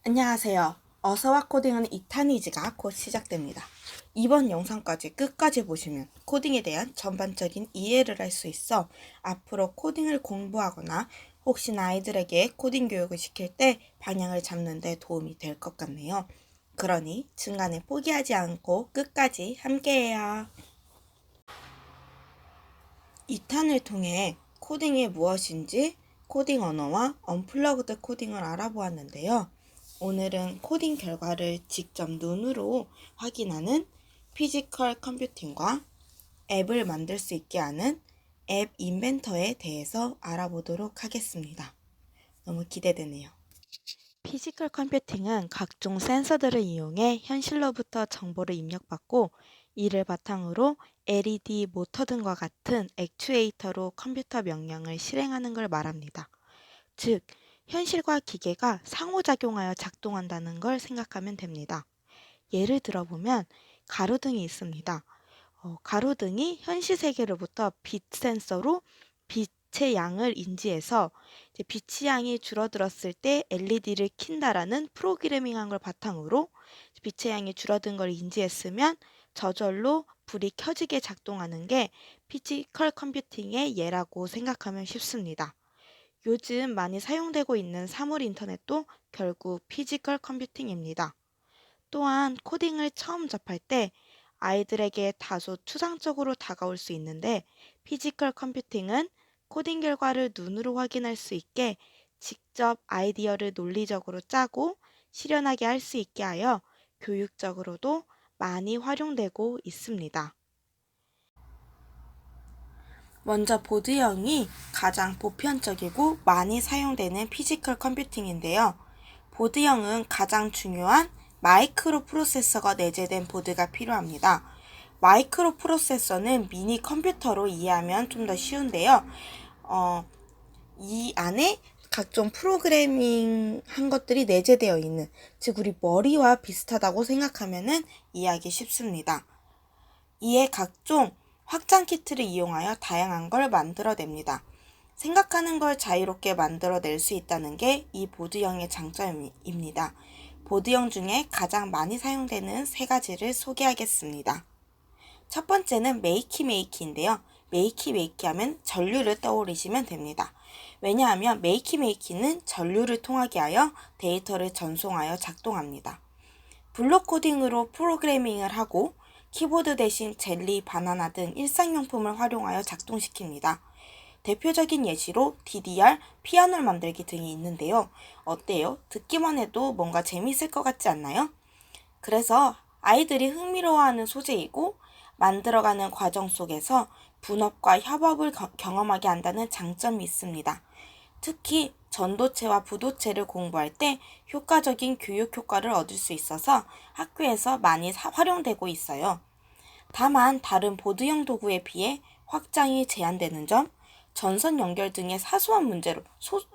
안녕하세요. 어서와 코딩은 2탄이지가 곧 시작됩니다. 이번 영상까지 끝까지 보시면 코딩에 대한 전반적인 이해를 할 수 있어 앞으로 코딩을 공부하거나 혹시나 아이들에게 코딩 교육을 시킬 때 방향을 잡는 데 도움이 될 것 같네요. 그러니 중간에 포기하지 않고 끝까지 함께해요. 2탄을 통해 코딩이 무엇인지 코딩 언어와 언플러그드 코딩을 알아보았는데요. 오늘은 코딩 결과를 직접 눈으로 확인하는 피지컬 컴퓨팅과 앱을 만들 수 있게 하는 앱 인벤터에 대해서 알아보도록 하겠습니다. 너무 기대되네요. 피지컬 컴퓨팅은 각종 센서들을 이용해 현실로부터 정보를 입력받고 이를 바탕으로 LED, 모터 등과 같은 액추에이터로 컴퓨터 명령을 실행하는 걸 말합니다. 즉, 현실과 기계가 상호작용하여 작동한다는 걸 생각하면 됩니다. 예를 들어보면 가로등이 있습니다. 가로등이 현실 세계로부터 빛 센서로 빛의 양을 인지해서 빛의 양이 줄어들었을 때 LED를 킨다라는 프로그래밍한 걸 바탕으로 빛의 양이 줄어든 걸 인지했으면 저절로 불이 켜지게 작동하는 게 피지컬 컴퓨팅의 예라고 생각하면 쉽습니다. 요즘 많이 사용되고 있는 사물 인터넷도 결국 피지컬 컴퓨팅입니다. 또한 코딩을 처음 접할 때 아이들에게 다소 추상적으로 다가올 수 있는데 피지컬 컴퓨팅은 코딩 결과를 눈으로 확인할 수 있게 직접 아이디어를 논리적으로 짜고 실현하게 할 수 있게 하여 교육적으로도 많이 활용되고 있습니다. 먼저 보드형이 가장 보편적이고 많이 사용되는 피지컬 컴퓨팅인데요. 보드형은 가장 중요한 마이크로 프로세서가 내재된 보드가 필요합니다. 마이크로 프로세서는 미니 컴퓨터로 이해하면 좀 더 쉬운데요. 이 안에 각종 프로그래밍 한 것들이 내재되어 있는, 즉 우리 머리와 비슷하다고 생각하면 이해하기 쉽습니다. 이에 각종 확장 키트를 이용하여 다양한 걸 만들어냅니다. 생각하는 걸 자유롭게 만들어낼 수 있다는 게 이 보드형의 장점입니다. 보드형 중에 가장 많이 사용되는 세 가지를 소개하겠습니다. 첫 번째는 메이키메이키인데요. 메이키메이키 하면 전류를 떠올리시면 됩니다. 왜냐하면 메이키메이키는 전류를 통하게 하여 데이터를 전송하여 작동합니다. 블록 코딩으로 프로그래밍을 하고 키보드 대신 젤리, 바나나 등 일상용품을 활용하여 작동시킵니다. 대표적인 예시로 DDR, 피아노를 만들기 등이 있는데요. 어때요? 듣기만 해도 뭔가 재미있을 것 같지 않나요? 그래서 아이들이 흥미로워하는 소재이고 만들어가는 과정 속에서 분업과 협업을 경험하게 한다는 장점이 있습니다. 특히 전도체와 부도체를 공부할 때 효과적인 교육 효과를 얻을 수 있어서 학교에서 많이 활용되고 있어요. 다만 다른 보드형 도구에 비해 확장이 제한되는 점, 전선 연결 등의 사소한 문제로,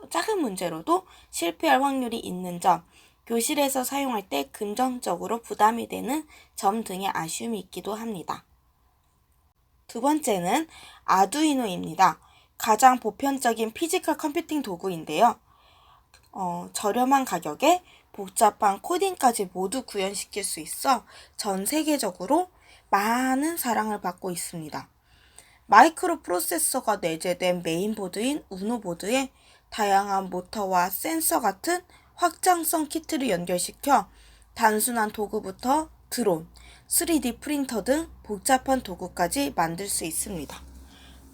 작은 문제로도 실패할 확률이 있는 점, 교실에서 사용할 때 금전적으로 부담이 되는 점 등의 아쉬움이 있기도 합니다. 두 번째는 아두이노입니다. 가장 보편적인 피지컬 컴퓨팅 도구인데요. 저렴한 가격에 복잡한 코딩까지 모두 구현시킬 수 있어 전 세계적으로 많은 사랑을 받고 있습니다. 마이크로 프로세서가 내재된 메인보드인 우노보드에 다양한 모터와 센서 같은 확장성 키트를 연결시켜 단순한 도구부터 드론, 3D 프린터 등 복잡한 도구까지 만들 수 있습니다.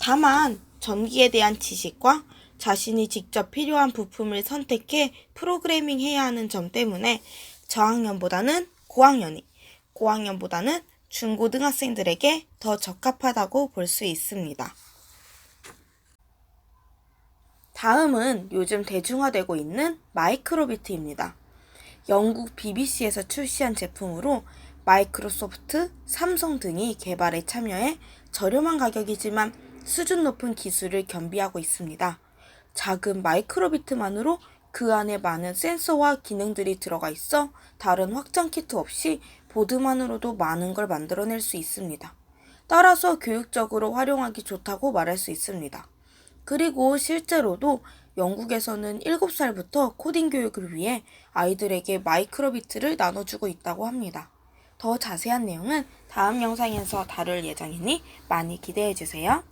다만 전기에 대한 지식과 자신이 직접 필요한 부품을 선택해 프로그래밍 해야 하는 점 때문에 저학년보다는 고학년보다는 중고등학생들에게 더 적합하다고 볼 수 있습니다. 다음은 요즘 대중화되고 있는 마이크로비트입니다. 영국 BBC에서 출시한 제품으로 마이크로소프트, 삼성 등이 개발에 참여해 저렴한 가격이지만 수준 높은 기술을 겸비하고 있습니다. 작은 마이크로비트만으로 그 안에 많은 센서와 기능들이 들어가 있어 다른 확장 키트 없이 보드만으로도 많은 걸 만들어낼 수 있습니다. 따라서 교육적으로 활용하기 좋다고 말할 수 있습니다. 그리고 실제로도 영국에서는 7살부터 코딩 교육을 위해 아이들에게 마이크로비트를 나눠주고 있다고 합니다. 더 자세한 내용은 다음 영상에서 다룰 예정이니 많이 기대해주세요.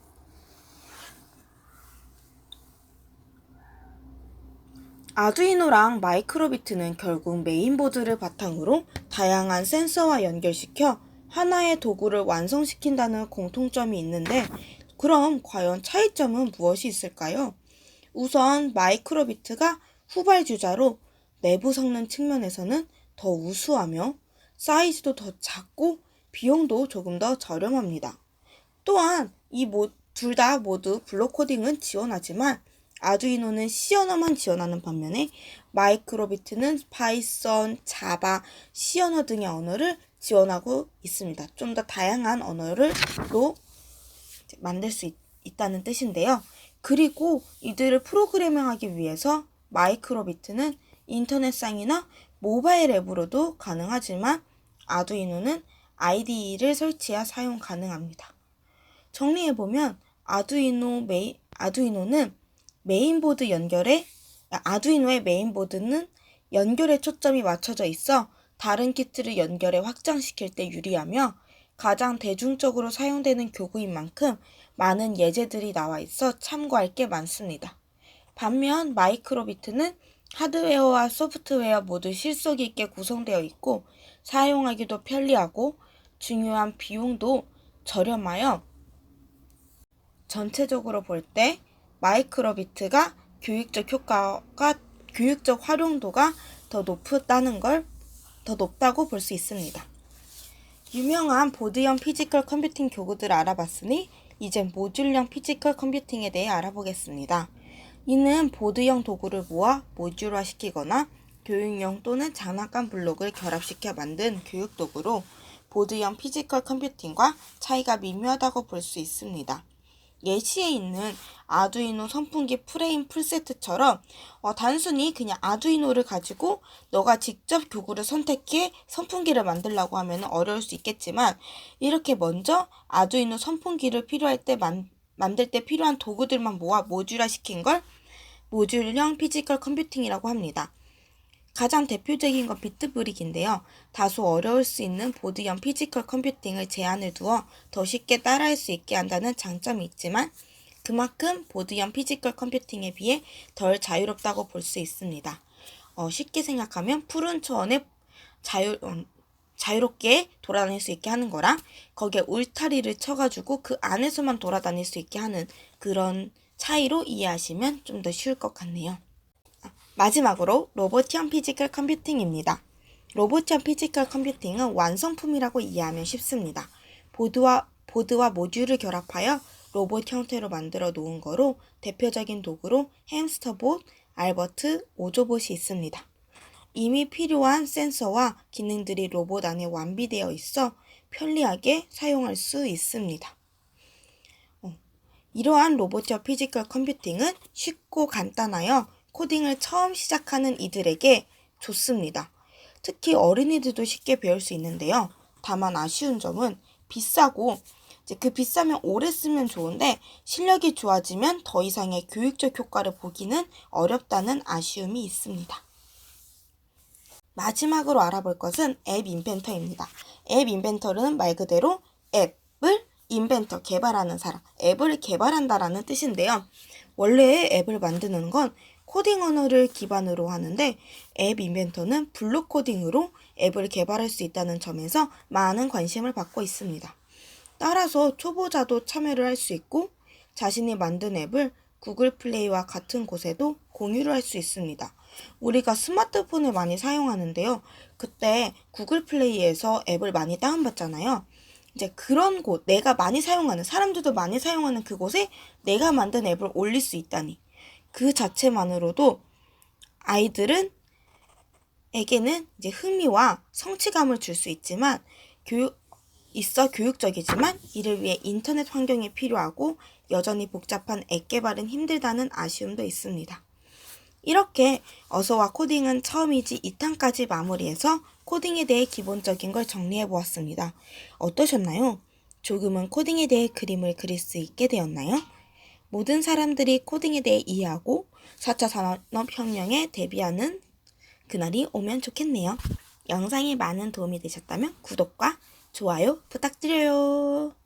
아두이노랑 마이크로비트는 결국 메인보드를 바탕으로 다양한 센서와 연결시켜 하나의 도구를 완성시킨다는 공통점이 있는데, 그럼 과연 차이점은 무엇이 있을까요? 우선 마이크로비트가 후발주자로 내부 성능 측면에서는 더 우수하며 사이즈도 더 작고 비용도 조금 더 저렴합니다. 또한 이 둘 다 모두 블록 코딩은 지원하지만 아두이노는 C 언어만 지원하는 반면에 마이크로비트는 파이썬, 자바, C 언어 등의 언어를 지원하고 있습니다. 좀 더 다양한 언어로 만들 수 있다는 뜻인데요. 그리고 이들을 프로그래밍하기 위해서 마이크로비트는 인터넷상이나 모바일 앱으로도 가능하지만 아두이노는 IDE를 설치해야 사용 가능합니다. 정리해보면 아두이노의 메인보드는 연결에 초점이 맞춰져 있어 다른 키트를 연결해 확장시킬 때 유리하며 가장 대중적으로 사용되는 교구인 만큼 많은 예제들이 나와 있어 참고할 게 많습니다. 반면 마이크로비트는 하드웨어와 소프트웨어 모두 실속 있게 구성되어 있고 사용하기도 편리하고 중요한 비용도 저렴하여 전체적으로 볼 때 마이크로비트가 교육적 활용도가 더 높다고 볼 수 있습니다. 유명한 보드형 피지컬 컴퓨팅 교구들을 알아봤으니 이젠 모듈형 피지컬 컴퓨팅에 대해 알아보겠습니다. 이는 보드형 도구를 모아 모듈화시키거나 교육용 또는 장난감 블록을 결합시켜 만든 교육 도구로 보드형 피지컬 컴퓨팅과 차이가 미묘하다고 볼 수 있습니다. 예시에 있는 아두이노 선풍기 프레임 풀세트처럼 단순히 그냥 아두이노를 가지고 너가 직접 교구를 선택해 선풍기를 만들려고 하면 어려울 수 있겠지만, 이렇게 먼저 아두이노 선풍기를 만들 때 필요한 도구들만 모아 모듈화시킨 걸 모듈형 피지컬 컴퓨팅이라고 합니다. 가장 대표적인 건 비트브릭인데요. 다소 어려울 수 있는 보드형 피지컬 컴퓨팅을 제한을 두어 더 쉽게 따라할 수 있게 한다는 장점이 있지만 그만큼 보드형 피지컬 컴퓨팅에 비해 덜 자유롭다고 볼 수 있습니다. 쉽게 생각하면 푸른 초원에 자유롭게 돌아다닐 수 있게 하는 거랑 거기에 울타리를 쳐가지고 그 안에서만 돌아다닐 수 있게 하는 그런 차이로 이해하시면 좀 더 쉬울 것 같네요. 마지막으로 로봇형 피지컬 컴퓨팅입니다. 로봇형 피지컬 컴퓨팅은 완성품이라고 이해하면 쉽습니다. 보드와 모듈을 결합하여 로봇 형태로 만들어 놓은 거로 대표적인 도구로 햄스터봇, 알버트, 오조봇이 있습니다. 이미 필요한 센서와 기능들이 로봇 안에 완비되어 있어 편리하게 사용할 수 있습니다. 이러한 로봇형 피지컬 컴퓨팅은 쉽고 간단하여 코딩을 처음 시작하는 이들에게 좋습니다. 특히 어린이들도 쉽게 배울 수 있는데요. 다만 아쉬운 점은 비싸고 비싸면 오래 쓰면 좋은데 실력이 좋아지면 더 이상의 교육적 효과를 보기는 어렵다는 아쉬움이 있습니다. 마지막으로 알아볼 것은 앱 인벤터입니다. 앱 인벤터는 말 그대로 앱을 인벤터, 개발하는 사람, 앱을 개발한다라는 뜻인데요. 원래 앱을 만드는 건 코딩 언어를 기반으로 하는데 앱 인벤터는 블록 코딩으로 앱을 개발할 수 있다는 점에서 많은 관심을 받고 있습니다. 따라서 초보자도 참여를 할 수 있고 자신이 만든 앱을 구글 플레이와 같은 곳에도 공유를 할 수 있습니다. 우리가 스마트폰을 많이 사용하는데요. 그때 구글 플레이에서 앱을 많이 다운받잖아요. 이제 그런 곳, 내가 많이 사용하는, 사람들도 많이 사용하는 그곳에 내가 만든 앱을 올릴 수 있다니. 그 자체만으로도 아이들에게는 이제 흥미와 성취감을 줄 수 있지만 교육적이지만 이를 위해 인터넷 환경이 필요하고 여전히 복잡한 앱 개발은 힘들다는 아쉬움도 있습니다. 이렇게 어서와 코딩은 처음이지 2탄까지 마무리해서 코딩에 대해 기본적인 걸 정리해 보았습니다. 어떠셨나요? 조금은 코딩에 대해 그림을 그릴 수 있게 되었나요? 모든 사람들이 코딩에 대해 이해하고 4차 산업혁명에 대비하는 그날이 오면 좋겠네요. 영상이 많은 도움이 되셨다면 구독과 좋아요 부탁드려요.